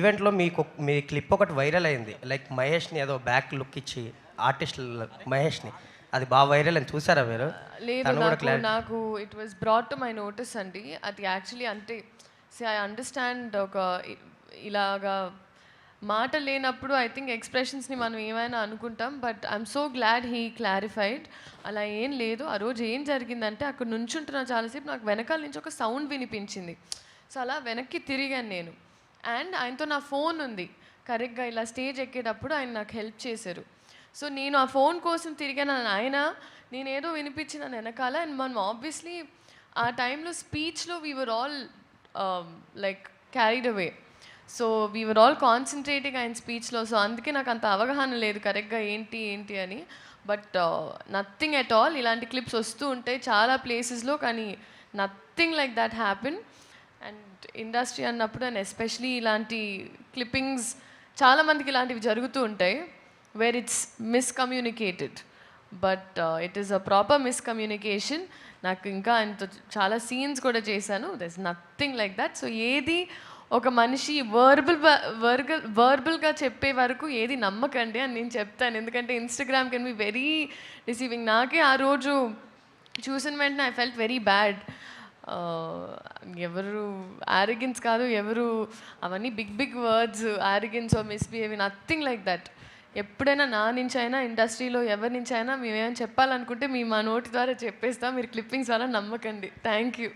ఈవెంట్లో మీ క్లిప్ ఒకటి వైరల్ అయింది. లైక్ మహేష్ని ఏదో బ్యాక్ లుక్ ఇచ్చి ఆర్టిస్ట్ మహేష్ని, అది బాగా వైరల్ అని చూసారా మీరు? లేదు, నాకు it was brought to my notice అండి. అది యాక్చువల్లీ అంటే ఐ అండర్స్టాండ్ ఒక ఇలాగా మాట లేనప్పుడు ఐ థింక్ ఎక్స్ప్రెషన్స్ని మనం ఏమైనా అనుకుంటాం. But I'm so glad he clarified. అలా ఏం లేదు. ఆ రోజు ఏం జరిగిందంటే అక్కడ నుంచుంటున్న చాలాసేపు నాకు వెనకాల నుంచి ఒక సౌండ్ వినిపించింది. సో అలా వెనక్కి తిరిగాను నేను. అండ్ ఆయనతో నా ఫోన్ ఉంది. కరెక్ట్గా ఇలా స్టేజ్ ఎక్కేటప్పుడు ఆయన నాకు హెల్ప్ చేశారు. సో నేను ఆ ఫోన్ కోసం తిరిగాను ఆయన, నేనేదో వినిపించిన వెనకాల. అండ్ మనం ఆబ్వియస్లీ ఆ టైంలో స్పీచ్లో we were all like carried away. So we were all concentrating ఆయన స్పీచ్లో. సో అందుకే నాకు అంత అవగాహన లేదు కరెక్ట్గా ఏంటి అని. But nothing at all. ఇలాంటి క్లిప్స్ వస్తూ ఉంటాయి చాలా ప్లేసెస్లో, కానీ nothing like that happen. And industry అన్నప్పుడు అండ్ ఎస్పెషలీ ఇలాంటి క్లిప్పింగ్స్ చాలామందికి ఇలాంటివి జరుగుతూ ఉంటాయి where it's miscommunicated. But it is a proper miscommunication. నాకు ఇంకా ఆయనతో చాలా సీన్స్ కూడా చేశాను. There is nothing like that. So ఏది ఒక మనిషి వర్బల్గా చెప్పే వరకు ఏది నమ్మకండి అని నేను చెప్తాను. ఎందుకంటే Instagram can be very receiving. నాకే ఆ రోజు చూసిన వెంటనే ఐ ఫెల్ట్ వెరీ బ్యాడ్. ఎవరు ఆరోగెన్స్ కాదు, ఎవరు అవన్నీ big words, arrogance or misbehaving, nothing like that. ఎప్పుడైనా నా నుంచి అయినా ఇండస్ట్రీలో ఎవరి నుంచి అయినా మేమేమైనా చెప్పాలనుకుంటే మేము మా నోటి ద్వారా చెప్పేస్తాం. మీరు క్లిప్పింగ్స్ ద్వారా నమ్మకండి. Thank you.